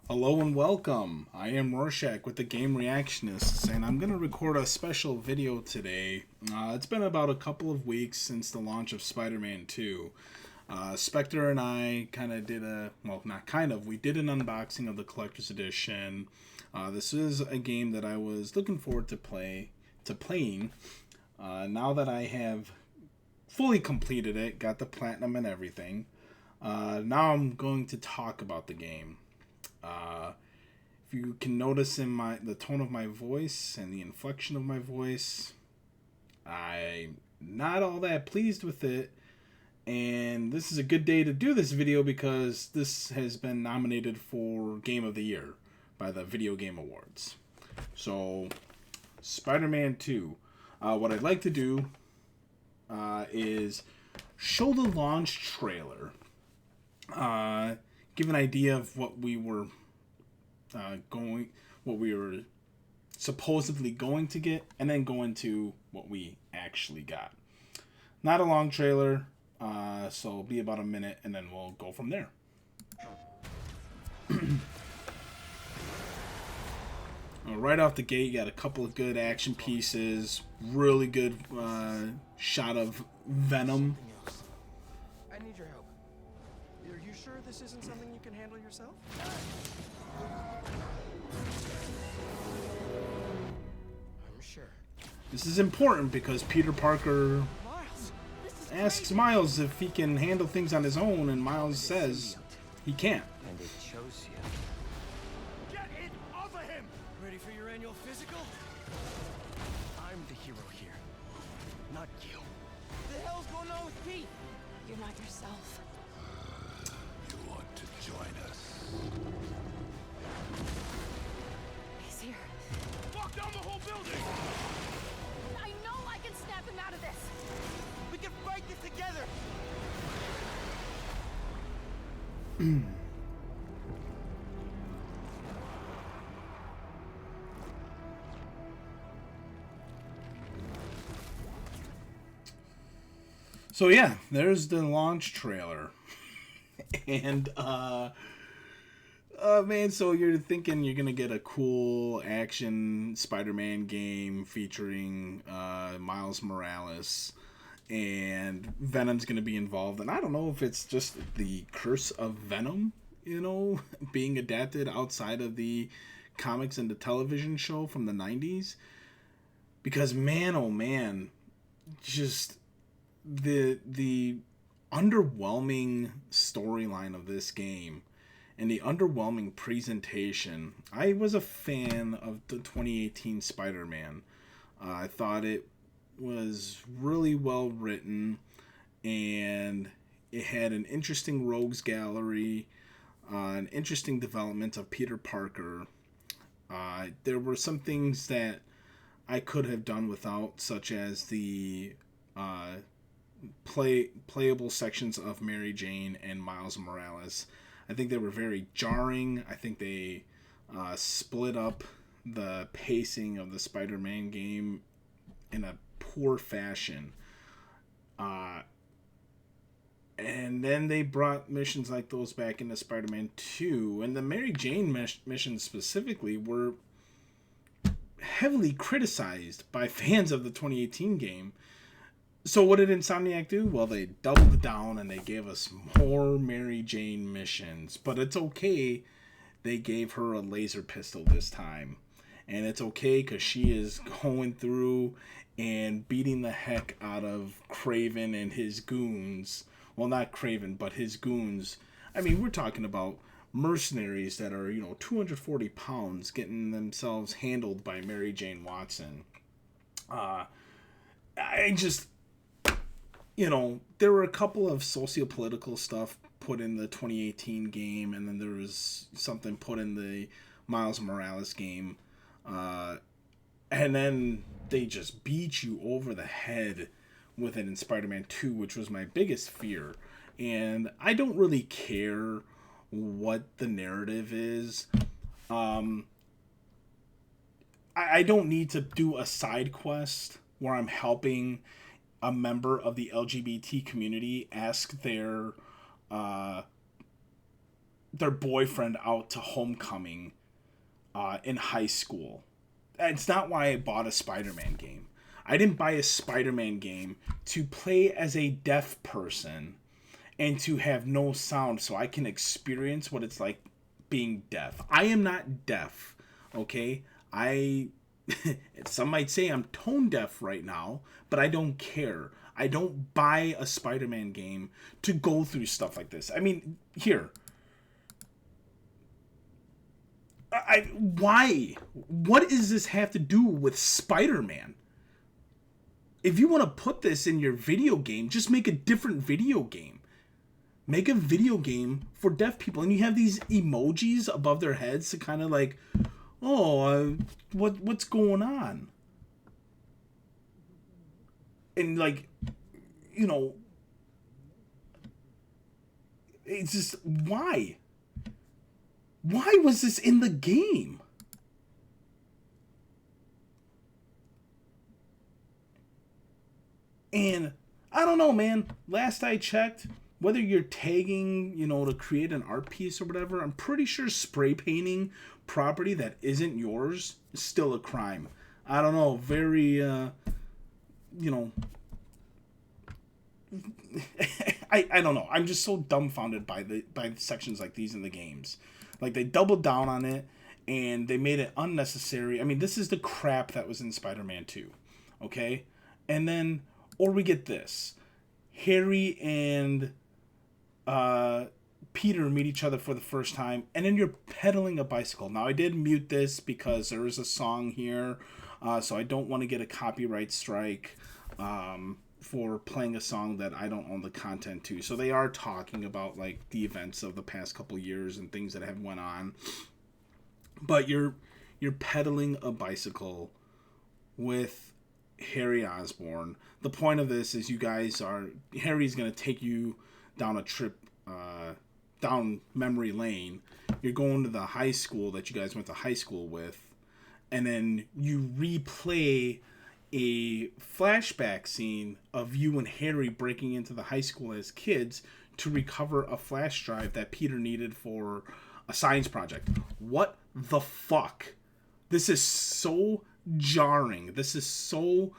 Hello and welcome. I am Rorschach with the Game Reactionists, and I'm going to record a special video today. It's been about a couple of weeks since the launch of Spider-Man 2. Spectre and I kind of did we did an unboxing of the Collector's Edition. This is a game that I was looking forward to playing. Now that I have fully completed it, got the platinum and everything, now I'm going to talk about the game. If you can notice in the tone of my voice and the inflection of my voice, I'm not all that pleased with it. And this is a good day to do this video because this has been nominated for Game of the Year by the Video Game Awards. So, Spider-Man 2. What I'd like to do is show the launch trailer. Give an idea of what we were supposedly going to get, and then go into what we actually got. Not a long trailer, so it'll be about a minute, and then we'll go from there. Right off the gate, you got a couple of good action pieces, really good shot of Venom. I need your help. Are you sure this isn't something you can handle yourself? I'm sure. This is important because Peter Parker Miles, asks Miles if he can handle things on his own, and Miles says he can't. And it chose you. get it off of him! Ready for your annual physical? I'm the hero here, not you. What the hell's going on with Pete? You're not yourself. You want to join us? He's here. Walk down the whole building! I know I can snap him out of this. We can fight this together! So yeah, there's the launch trailer. And man, so you're thinking you're gonna get a cool action Spider-Man game featuring Miles Morales, and Venom's gonna be involved. And I don't know if it's just the curse of Venom, being adapted outside of the comics and the television show from the 90s. Because man, oh man, just the underwhelming storyline of this game and the underwhelming presentation. I was a fan of the 2018 Spider-Man. I thought it was really well written, and it had an interesting rogues gallery, an interesting development of Peter Parker. There were some things that I could have done without, such as the playable sections of Mary Jane and Miles Morales. I think they were very jarring. I think they split up the pacing of the Spider-Man game in a poor fashion. And then they brought missions like those back into Spider-Man 2. And the Mary Jane missions specifically were heavily criticized by fans of the 2018 game. So what did Insomniac do? Well, they doubled down and they gave us more Mary Jane missions. But it's okay. They gave her a laser pistol this time. And it's okay because she is going through and beating the heck out of Craven and his goons. Well, not Craven, but his goons. I mean, we're talking about mercenaries that are, 240 pounds getting themselves handled by Mary Jane Watson. There were a couple of socio-political stuff put in the 2018 game, and then there was something put in the Miles Morales game. And then they just beat you over the head with it in Spider-Man 2, which was my biggest fear. And I don't really care what the narrative is. I don't need to do a side quest where I'm helping a member of the LGBT community ask their their boyfriend out to homecoming in high school. It's not why I bought a Spider-Man game. I didn't buy a Spider-Man game to play as a deaf person and to have no sound so I can experience what it's like being deaf. I am not deaf, okay? Some might say I'm tone deaf right now, but I don't care. I don't buy a Spider-Man game to go through stuff like this. I mean, here. Why? What does this have to do with Spider-Man? If you want to put this in your video game, just make a different video game. Make a video game for deaf people, and you have these emojis above their heads to kind of like, oh, what's going on? And like, you know, it's just, why? Why was this in the game? And I don't know, man. Last I checked, whether you're tagging, you know, to create an art piece or whatever, I'm pretty sure spray painting property that isn't yours is still a crime. I don't know. Very, you know, I don't know. I'm just so dumbfounded by the sections like these in the games. Like, they doubled down on it and they made it unnecessary. I mean, this is the crap that was in Spider-Man 2. Okay? And then, or we get this. Harry and Peter meet each other for the first time, and then you're pedaling a bicycle. Now, I did mute this because there is a song here, so I don't want to get a copyright strike for playing a song that I don't own the content to. So they are talking about like the events of the past couple years and things that have went on. But you're pedaling a bicycle with Harry Osborn. The point of this is Harry's going to take you down a trip down memory lane. You're going to the high school that you guys went to high school with, and then you replay a flashback scene of you and Harry breaking into the high school as kids to recover a flash drive that Peter needed for a science project. What the fuck? This is so jarring. This is so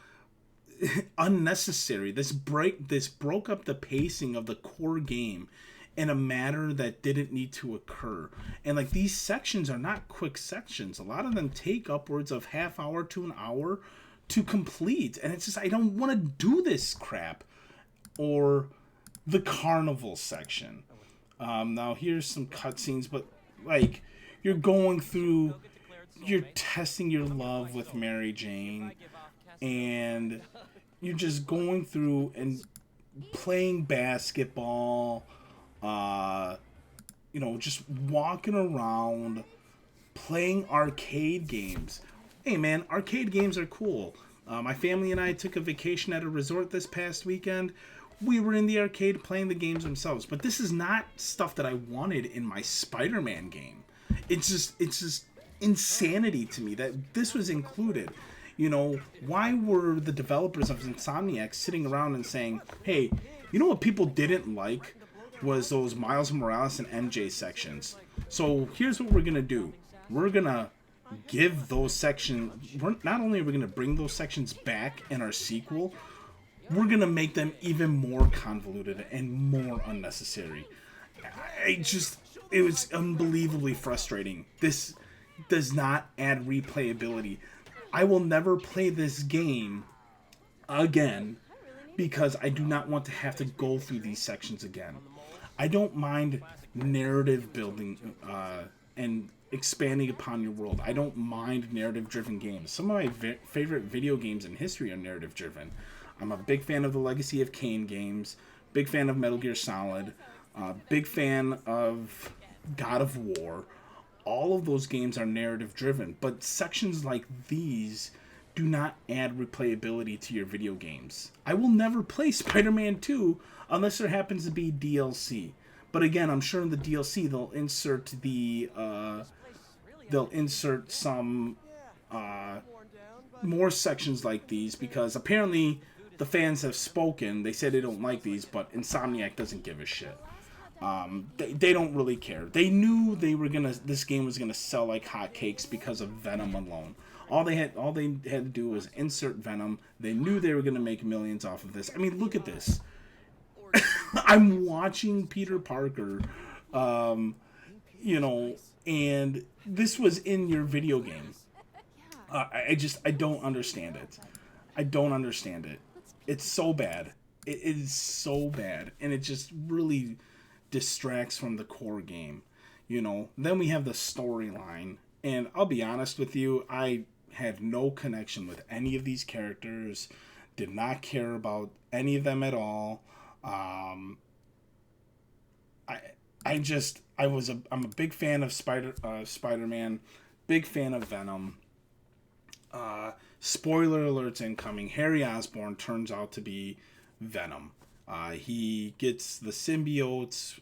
unnecessary. This broke up the pacing of the core game in a manner that didn't need to occur. And like, these sections are not quick sections. A lot of them take upwards of half hour to an hour to complete, and it's just, I don't want to do this crap. Or the carnival section. Now here's some cutscenes, but like, you're going through, you're testing your love with Mary Jane, and you're just going through and playing basketball, you know, just walking around, playing arcade games. Hey man, arcade games are cool. My family and I took a vacation at a resort this past weekend. We were in the arcade playing the games themselves, but this is not stuff that I wanted in my Spider-Man game. It's just insanity to me that this was included. You know, why were the developers of Insomniac sitting around and saying, hey, you know what people didn't like was those Miles Morales and MJ sections. So here's what we're going to do. We're going to give those sections, not only are we going to bring those sections back in our sequel, we're going to make them even more convoluted and more unnecessary. It was unbelievably frustrating. This does not add replayability. I will never play this game again because I do not want to have to go through these sections again. I don't mind narrative building and expanding upon your world. I don't mind narrative-driven games. Some of my favorite video games in history are narrative-driven. I'm a big fan of the Legacy of Kain games, big fan of Metal Gear Solid, big fan of God of War. All of those games are narrative-driven, but sections like these do not add replayability to your video games. I will never play Spider-Man 2 unless there happens to be DLC. But again, I'm sure in the DLC they'll insert some more sections like these, because apparently the fans have spoken. They said they don't like these, but Insomniac doesn't give a shit. They don't really care. They knew this game was gonna sell like hotcakes because of Venom alone. All they had to do was insert Venom. They knew they were gonna make millions off of this. I mean, look at this. I'm watching Peter Parker, and this was in your video game. I don't understand it. I don't understand it. It's so bad. It is so bad, and it just really distracts from the core game. Then we have the storyline, and I'll be honest with you, I had no connection with any of these characters. Did not care about any of them at all. I'm a big fan of Spider-Man, big fan of Venom. Spoiler alerts incoming. Harry Osborn turns out to be Venom. He gets the symbiotes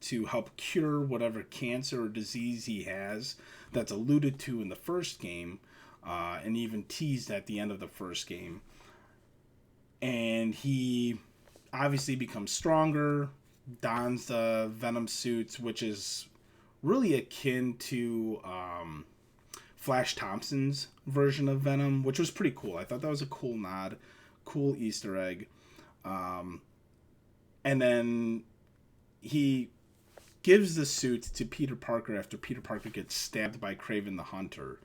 to help cure whatever cancer or disease he has that's alluded to in the first game, and even teased at the end of the first game. And he obviously becomes stronger, dons the Venom suits, which is really akin to Flash Thompson's version of Venom, which was pretty cool. I thought that was a cool nod, cool Easter egg. And then he gives the suit to Peter Parker after Peter Parker gets stabbed by Kraven the Hunter,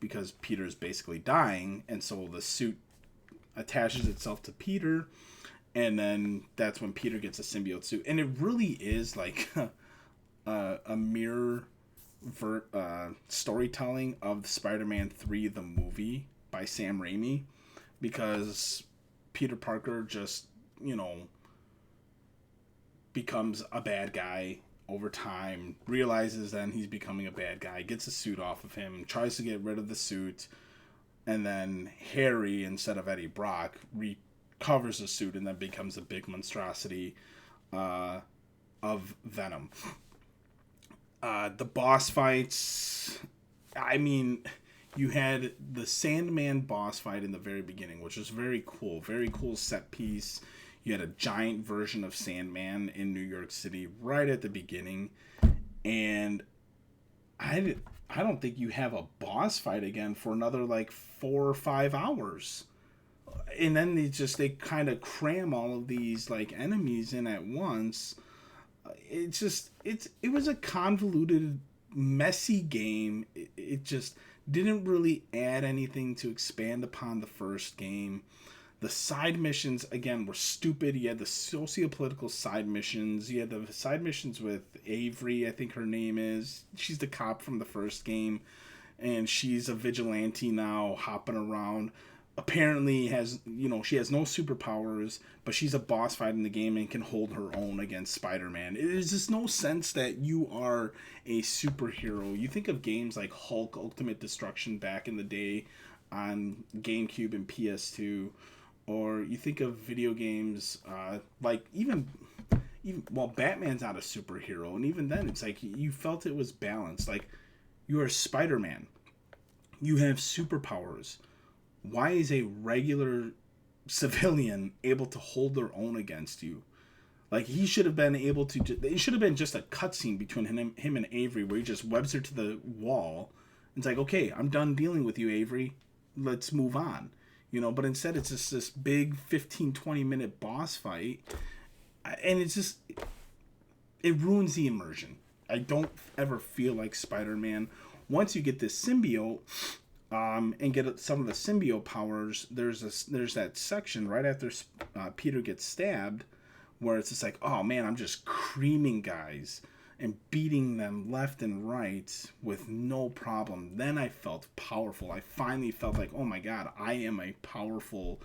because Peter's basically dying, and so the suit attaches itself to Peter, and then that's when Peter gets a symbiote suit. And it really is like a mirror storytelling of Spider-Man 3, the movie by Sam Raimi, because Peter Parker just, becomes a bad guy over time, realizes then he's becoming a bad guy, gets the suit off of him, tries to get rid of the suit, and then Harry, instead of Eddie Brock, recovers the suit and then becomes a big monstrosity of Venom. The boss fights, I mean, you had the Sandman boss fight in the very beginning, which was very cool set piece. You had a giant version of Sandman in New York City right at the beginning, and I don't think you have a boss fight again for another like 4 or 5 hours. And then they kind of cram all of these like enemies in at once. It was a convoluted, messy game. It just didn't really add anything to expand upon the first game. The side missions, again, were stupid. You had the socio-political side missions. You had the side missions with Avery, I think her name is. She's the cop from the first game, and she's a vigilante now, hopping around. Apparently she has no superpowers, but she's a boss fight in the game and can hold her own against Spider-Man. There's just no sense that you are a superhero. You think of games like Hulk Ultimate Destruction back in the day on GameCube and PS2, or you think of video games like even Batman's not a superhero, and even then it's like you felt it was balanced. Like, you are Spider-Man, you have superpowers. Why is a regular civilian able to hold their own against you? Like, he should have been able to. It should have been just a cutscene between him and Avery, where he just webs her to the wall. It's like, okay, I'm done dealing with you, Avery. Let's move on. But instead it's just this big 15-20 minute boss fight, and it ruins the immersion. I don't ever feel like Spider-Man. Once you get this symbiote, and get some of the symbiote powers, there's that section right after Peter gets stabbed, where it's just like, oh man, I'm just creaming guys and beating them left and right with no problem. Then I felt powerful. I finally felt like, oh my god, I am a powerful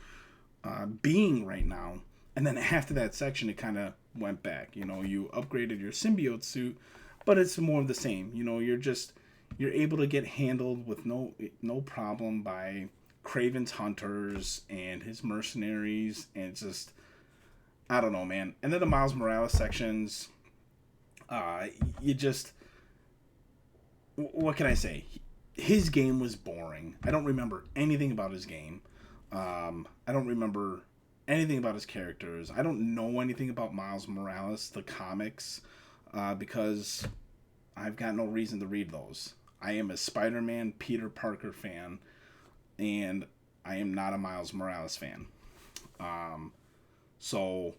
being right now. And then after that section, it kind of went back. You upgraded your symbiote suit, but it's more of the same. You're able to get handled with no problem by Kraven's hunters and his mercenaries, and it's just, I don't know, man. And then the Miles Morales sections, what can I say? His game was boring. I don't remember anything about his game. I don't remember anything about his characters. I don't know anything about Miles Morales, the comics, because I've got no reason to read those. I am a Spider-Man Peter Parker fan, and I am not a Miles Morales fan. So,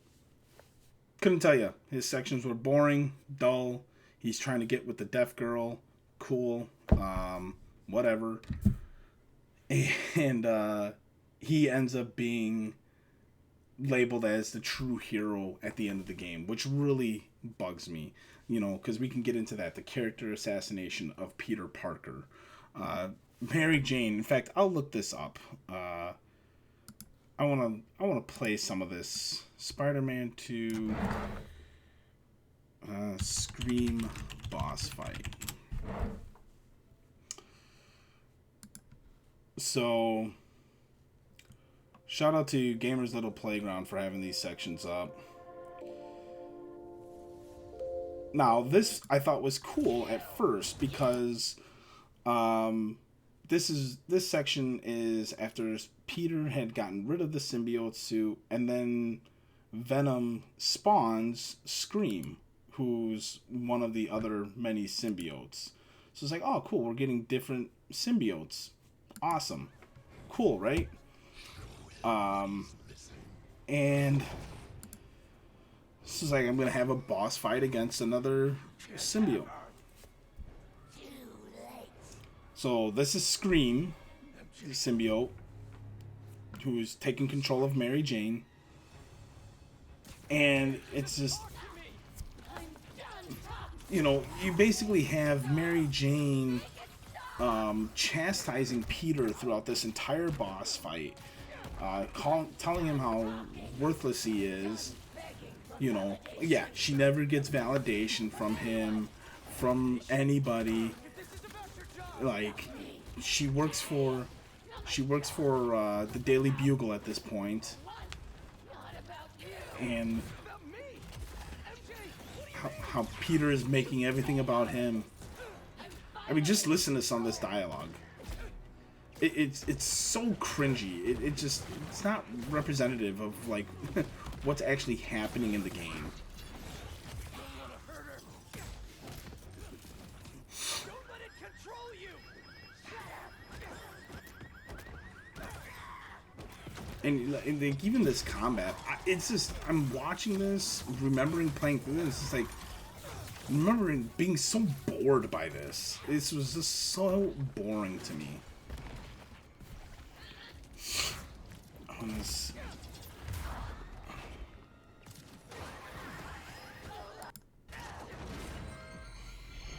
couldn't tell you. His sections were boring, dull. He's trying to get with the deaf girl. Cool. Whatever. And he ends up being labeled as the true hero at the end of the game, which really bugs me, you know, because we can get into that, the character assassination of Peter Parker. Mary Jane, in fact, I'll look this up. I want to play some of this. Spider-Man 2 Scream boss fight. So, shout out to Gamers Little Playground for having these sections up. Now, this I thought was cool at first because this section is after Peter had gotten rid of the symbiote suit, and then Venom spawns Scream, who's one of the other many symbiotes. So it's like, oh, cool, we're getting different symbiotes. Awesome. Cool, right? And this is like, I'm gonna have a boss fight against another symbiote. So this is Scream, the symbiote, who's taking control of Mary Jane. And it's just, you know, you basically have Mary Jane chastising Peter throughout this entire boss fight, telling him how worthless he is. You know, yeah, she never gets validation from him, from anybody. Like, she works for the Daily Bugle at this point, and how Peter is making everything about him. I mean, just listen to some of this dialogue. It's so cringy. It's not representative of like what's actually happening in the game. And like, even this combat, it's just, I'm watching this, remembering playing through this, it's like, remembering being so bored by this. This was just so boring to me. On this.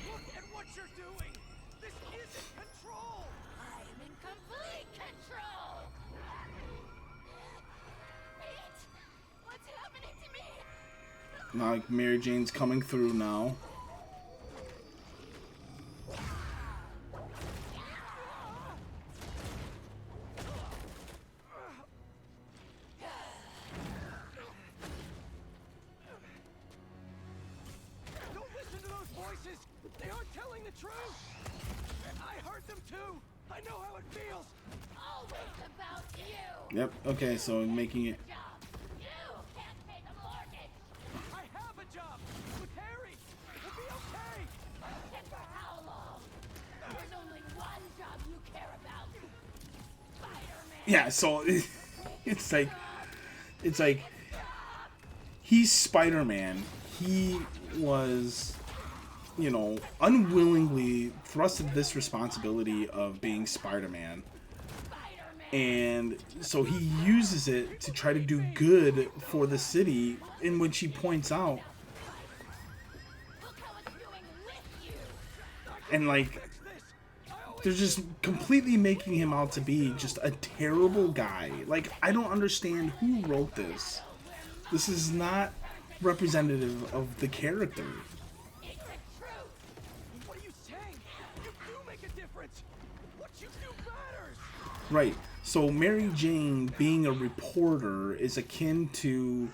Look at what you're doing! This isn't control! I'm in complete control! Pete! What's happening to me? Now, like, Mary Jane's coming through now. Don't listen to those voices! They aren't telling the truth! I heard them too! I know how it feels! Always about you! Yep, okay, so making it. Job. You can't pay the mortgage! I have a job! With Harry! We'll be okay! And for how long? There's only one job you care about. Spider-Man! Yeah, so it's like he's Spider-Man. He was, you know, unwillingly thrusted this responsibility of being Spider-Man. And so he uses it to try to do good for the city, in which he points out. Look how it's doing with you! And like, they're just completely making him out to be just a terrible guy. Like, I don't understand who wrote this. This is not representative of the character. It's the truth! What are you saying? You do make a difference! What you do matters! Right. So Mary Jane being a reporter is akin to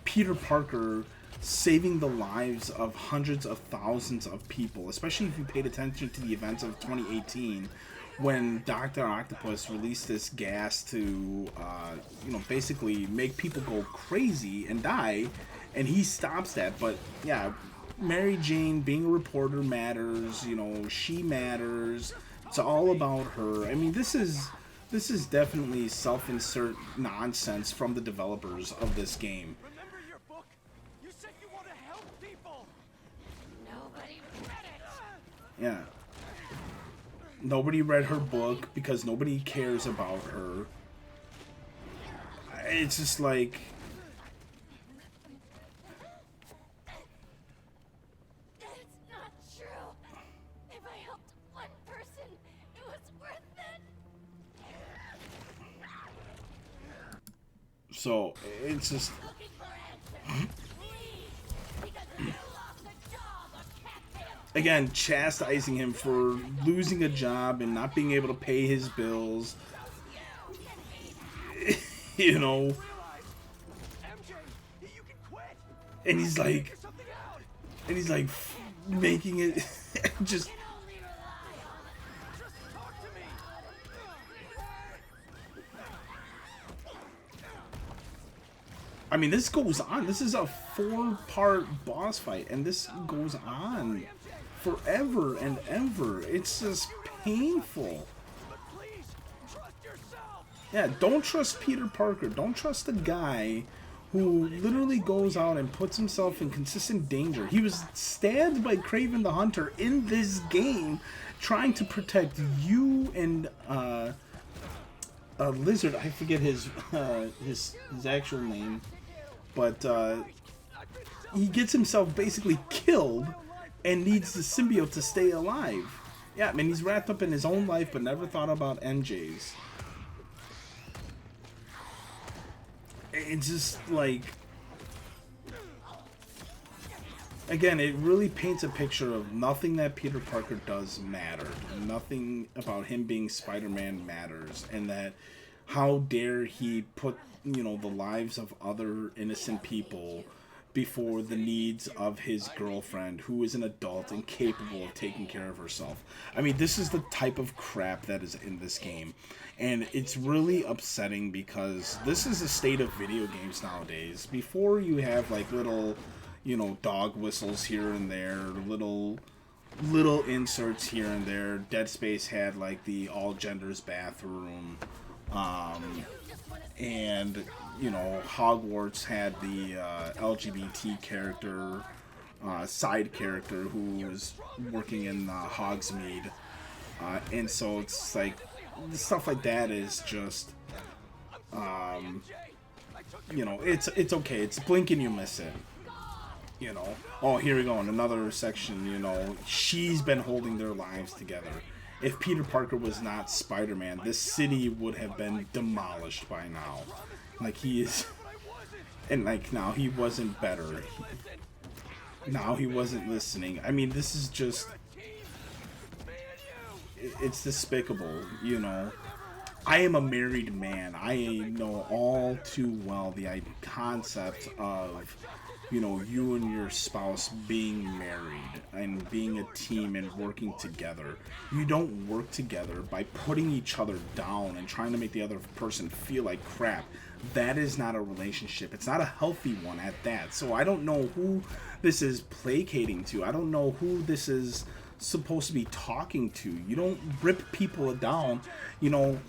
Peter Parker saving the lives of hundreds of thousands of people, especially if you paid attention to the events of 2018, when Dr. Octopus released this gas to, you know, basically make people go crazy and die, and he stops that. But yeah, Mary Jane being a reporter matters. You know, she matters. It's all about her. I mean, this is definitely self-insert nonsense from the developers of this game. Remember your book? You said you want to help people. Nobody read it. Yeah. Nobody read her book because nobody cares about her. It's just like... It's not true. If I helped one person, it was worth it. So, it's just... Looking for answers. Please. Because you lost a job on Cattail. Again, chastising him for losing a job and not being able to pay his bills. You know? MJ, you can quit. And he's like... Figure something out. And he's like making it just... Only rely on it. Just talk to me. I mean, this goes on. This is a 4-part boss fight, and this goes on forever and ever. It's just painful. But please, trust yourself. Yeah, don't trust Peter Parker. Don't trust the guy who literally goes out and puts himself in consistent danger. He was stabbed by Kraven the Hunter in this game, trying to protect you and a lizard. I forget his actual name, but he gets himself basically killed and needs the symbiote to stay alive. Yeah, I mean, he's wrapped up in his own life, but never thought about MJ's. It's just like, again, it really paints a picture of nothing that Peter Parker does mattered. Nothing about him being Spider-Man matters, and that how dare he put, you know, the lives of other innocent people before the needs of his girlfriend, who is an adult and capable of taking care of herself. I mean, this is the type of crap that is in this game. And it's really upsetting because this is the state of video games nowadays. Before, you have like little, you know, dog whistles here and there, little inserts here and there. Dead Space had like the all genders bathroom, and you know, Hogwarts had the LGBT character, side character who was working in Hogsmeade, and so it's like stuff like that is just, you know, it's okay. It's blink and you miss it. You know, oh, here we go in another section. You know, she's been holding their lives together. If Peter Parker was not Spider-Man, this city would have been demolished by now. Like, he is, and like, now he wasn't better. Now he wasn't listening. I mean, this is just, it's despicable, you know. I am a married man. I know all too well the concept of, you know, you and your spouse being married and being a team and working together. You don't work together by putting each other down and trying to make the other person feel like crap. That is not a relationship. It's not a healthy one at that. So I don't know who this is placating to. I don't know who this is supposed to be talking to. You don't rip people down. You know,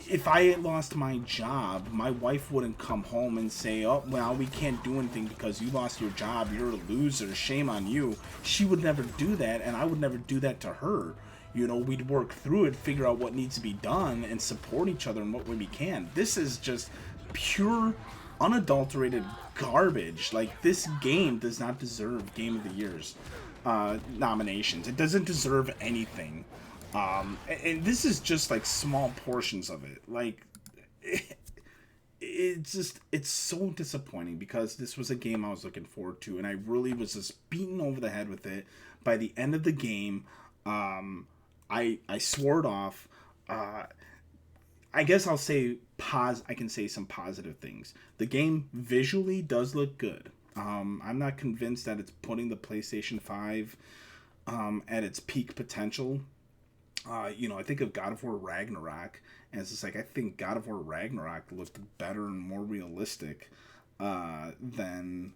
if I had lost my job, my wife wouldn't come home and say, oh, well, we can't do anything because you lost your job. You're a loser. Shame on you. She would never do that, and I would never do that to her. You know, we'd work through it, figure out what needs to be done, and support each other in what way we can. This is just pure, unadulterated garbage. Like, this game does not deserve Game of the Year's nominations. It doesn't deserve anything. And this is just like small portions of it. Like, it's so disappointing because this was a game I was looking forward to, and I really was just beaten over the head with it. By the end of the game, I swore it off. I guess I'll say I can say some positive things. The game visually does look good. I'm not convinced that it's putting the PlayStation 5 at its peak potential. I think of God of War Ragnarok, and it's just like I think God of War Ragnarok looked better and more realistic than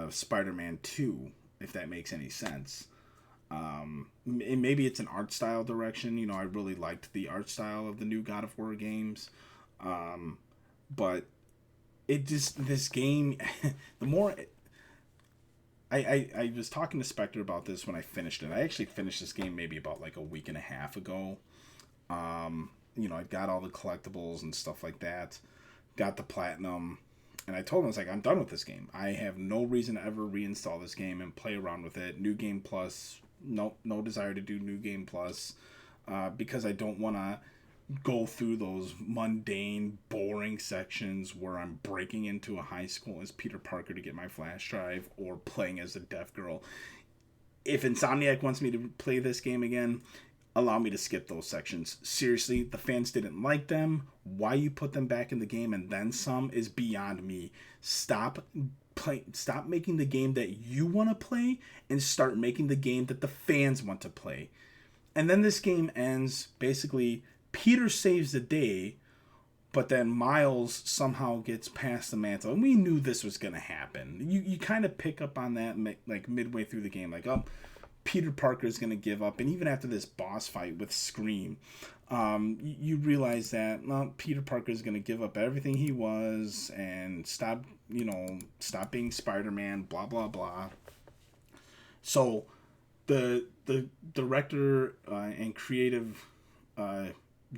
Spider-Man 2, if that makes any sense. And maybe it's an art style direction. I really liked the art style of the new God of War games. But this game, the more I was talking to Spectre about this when I finished it. I actually finished this game maybe about like a week and a half ago. I got all the collectibles and stuff like that. Got the platinum. And I told him, I was like, I'm done with this game. I have no reason to ever reinstall this game and play around with it. New Game Plus, no desire to do New Game Plus. Because I don't want to go through those mundane, boring sections where I'm breaking into a high school as Peter Parker to get my flash drive or playing as a deaf girl. If Insomniac wants me to play this game again, allow me to skip those sections. Seriously, the fans didn't like them. Why you put them back in the game and then some is beyond me. Stop making the game that you want to play and start making the game that the fans want to play. And then this game ends basically Peter saves the day, but then Miles somehow gets past the mantle. And we knew this was going to happen. You kind of pick up on that like midway through the game. Like, oh, Peter Parker is going to give up. And even after this boss fight with Scream, you realize that Peter Parker is going to give up everything he was and stop being Spider-Man, blah, blah, blah. So the director and creative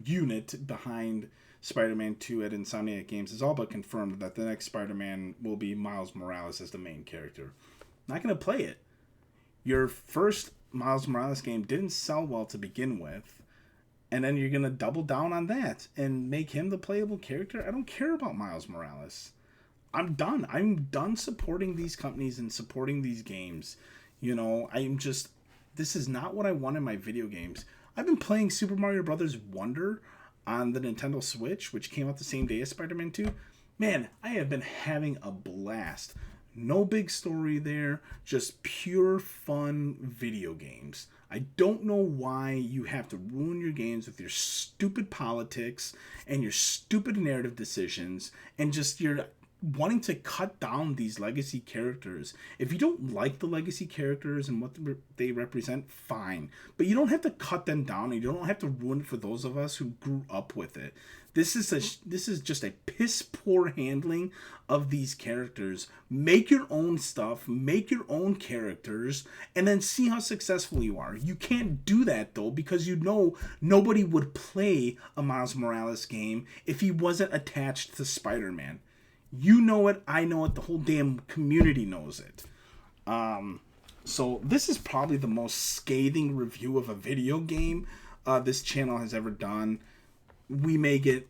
unit behind Spider-Man 2 at Insomniac Games has all but confirmed that the next Spider-Man will be Miles Morales as the main character. Not going to play it. Your first Miles Morales game didn't sell well to begin with, and then you're going to double down on that and make him the playable character? I don't care about Miles Morales. I'm done. I'm done supporting these companies and supporting these games. This is not what I want in my video games. I've been playing Super Mario Brothers Wonder on the Nintendo Switch, which came out the same day as Spider-Man 2. Man, I have been having a blast. No big story there, just pure fun video games. I don't know why you have to ruin your games with your stupid politics and your stupid narrative decisions and just your wanting to cut down these legacy characters. If you don't like the legacy characters and what they represent, fine. But you don't have to cut them down, and you don't have to ruin it for those of us who grew up with it. This is just a piss poor handling of these characters. Make your own stuff, make your own characters, and then see how successful you are. You can't do that though, because nobody would play a Miles Morales game if he wasn't attached to Spider-Man. You know it, I know it, the whole damn community knows it. So this is probably the most scathing review of a video game this channel has ever done. We may get,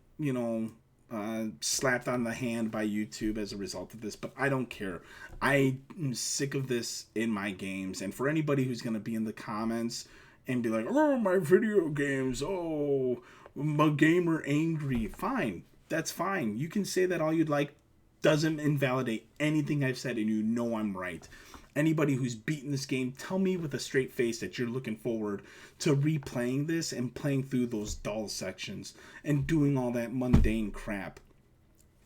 slapped on the hand by YouTube as a result of this, but I don't care. I am sick of this in my games. And for anybody who's going to be in the comments and be like, oh, my video games, oh, my gamer angry, fine. That's fine. You can say that all you'd like. Doesn't invalidate anything I've said, and you know I'm right. Anybody who's beaten this game, tell me with a straight face that you're looking forward to replaying this and playing through those dull sections and doing all that mundane crap.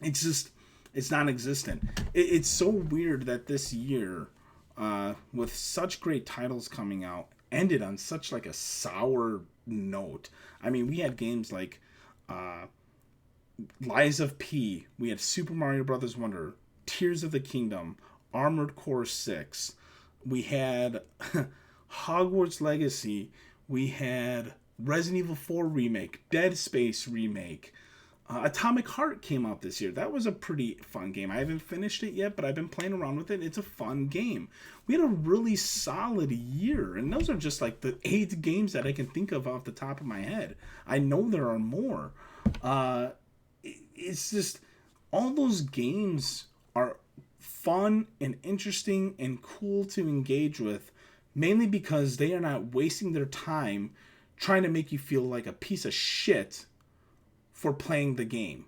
It's non-existent. It's so weird that this year, with such great titles coming out, ended on such like a sour note. I mean, we had games like Lies of P, we had Super Mario Brothers Wonder, Tears of the Kingdom, Armored Core 6, we had Hogwarts Legacy, we had Resident Evil 4 remake, Dead Space remake, Atomic Heart came out this year. That was a pretty fun game. I haven't finished it yet, but I've been playing around with it. It's a fun game. We had a really solid year, and those are just like the 8 games that I can think of off the top of my head. I know there are more. It's just all those games are fun and interesting and cool to engage with, mainly because they are not wasting their time trying to make you feel like a piece of shit for playing the game.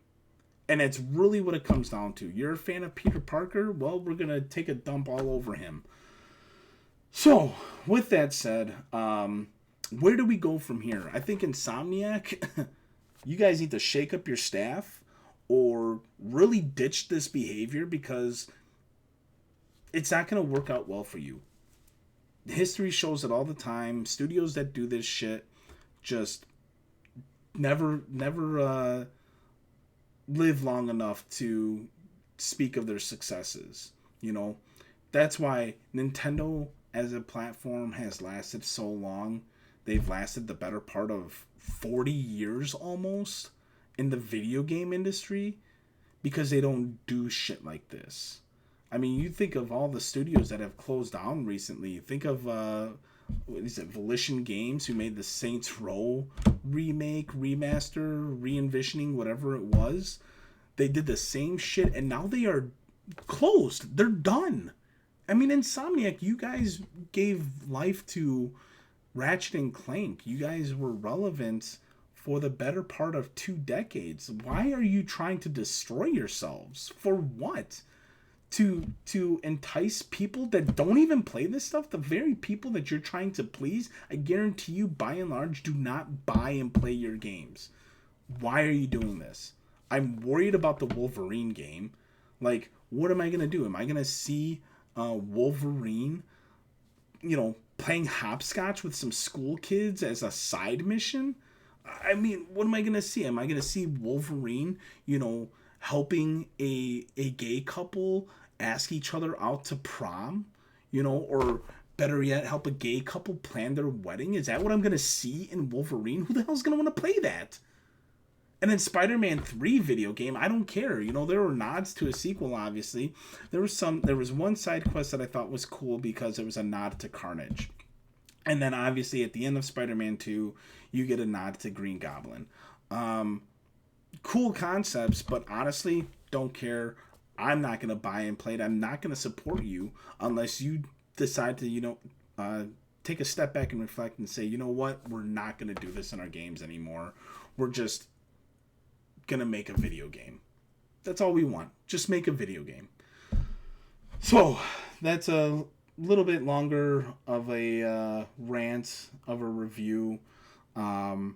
And that's really what it comes down to. You're a fan of Peter Parker? Well, we're going to take a dump all over him. So, with that said, where do we go from here? I think Insomniac, you guys need to shake up your staff or really ditch this behavior, because it's not going to work out well for you. History shows it all the time. Studios that do this shit just never live long enough to speak of their successes. You know, that's why Nintendo as a platform has lasted so long. They've lasted the better part of 40 years almost in the video game industry, because they don't do shit like this. I mean, you think of all the studios that have closed down recently. Think of what is it, Volition Games, who made the Saints Row remake, remaster, re-envisioning, whatever it was. They did the same shit, and now they are closed. They're done. I mean, Insomniac, you guys gave life to Ratchet and Clank. You guys were relevant for the better part of 2 decades. Why are you trying to destroy yourselves? For what? To entice people that don't even play this stuff? The very people that you're trying to please, I guarantee you, by and large, do not buy and play your games. Why are you doing this? I'm worried about the Wolverine game. Like, what am I going to do? Am I going to see Wolverine, you know, playing hopscotch with some school kids as a side mission? I mean, what am I going to see? Am I going to see Wolverine, you know, helping a gay couple ask each other out to prom, you know, or better yet, help a gay couple plan their wedding? Is that what I'm going to see in Wolverine? Who the hell's going to want to play that? And then Spider-Man 3 video game, I don't care. You know, there were nods to a sequel, obviously. There was one side quest that I thought was cool because it was a nod to Carnage. And then obviously at the end of Spider-Man 2, you get a nod to Green Goblin. Cool concepts, but honestly, don't care. I'm not going to buy and play it. I'm not going to support you unless you decide to, you know, take a step back and reflect and say, you know what, we're not going to do this in our games anymore. We're just going to make a video game. That's all we want. Just make a video game. So that's a little bit longer of a rant, of a review. You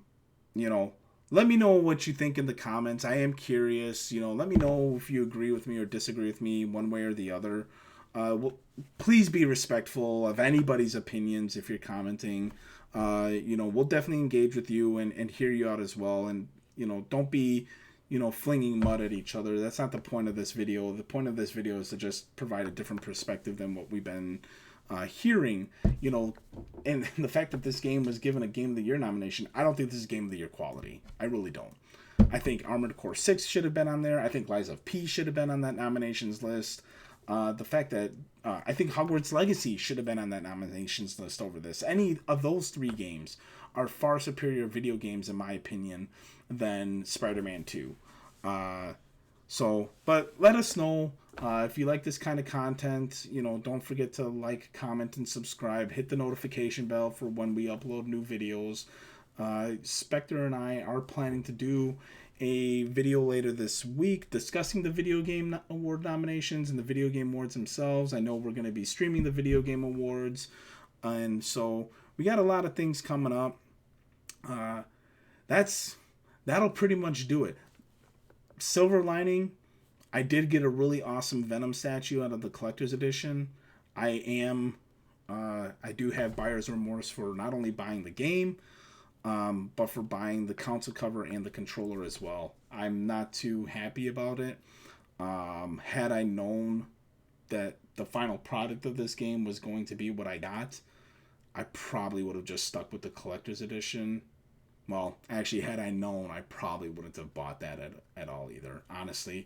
know, let me know what you think in the comments. I am curious. You know, let me know if you agree with me or disagree with me one way or the other. Well, please be respectful of anybody's opinions if you're commenting. You know, we'll definitely engage with you and hear you out as well. And, you know, don't be, you know, flinging mud at each other. That's not the point of this video. The point of this video is to just provide a different perspective than what we've been hearing, you know. And the fact that this game was given a Game of the Year nomination, I don't think this is Game of the Year quality. I really don't. I think Armored Core 6 should have been on there. I think Lies of P should have been on that nominations list. The fact that I think Hogwarts Legacy should have been on that nominations list over this. Any of those 3 games are far superior video games, in my opinion, than Spider-Man 2. But let us know if you like this kind of content. You know, don't forget to like, comment, and subscribe. Hit the notification bell for when we upload new videos. Spectre and I are planning to do a video later this week discussing the Video Game Award nominations and the Video Game Awards themselves. I know we're going to be streaming the Video Game Awards, and so we got a lot of things coming up. That'll pretty much do it. Silver lining, I did get a really awesome Venom statue out of the collector's edition. I do have buyer's remorse for not only buying the game, but for buying the console cover and the controller as well. I'm not too happy about it. Had I known that the final product of this game was going to be what I got, I probably would have just stuck with the collector's edition. Well, actually, had I known, I probably wouldn't have bought that at all either. Honestly,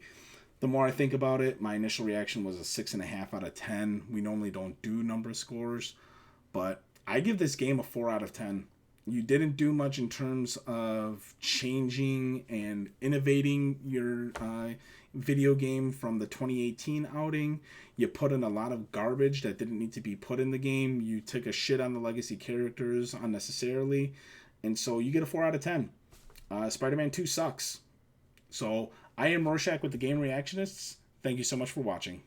the more I think about it, my initial reaction was a 6.5 out of 10. We normally don't do number scores, but I give this game a 4 out of 10. You didn't do much in terms of changing and innovating your video game from the 2018 outing. You put in a lot of garbage that didn't need to be put in the game. You took a shit on the legacy characters unnecessarily. And so you get a 4 out of 10. Spider-Man 2 sucks. So I am Rorschach with the Game Reactionists. Thank you so much for watching.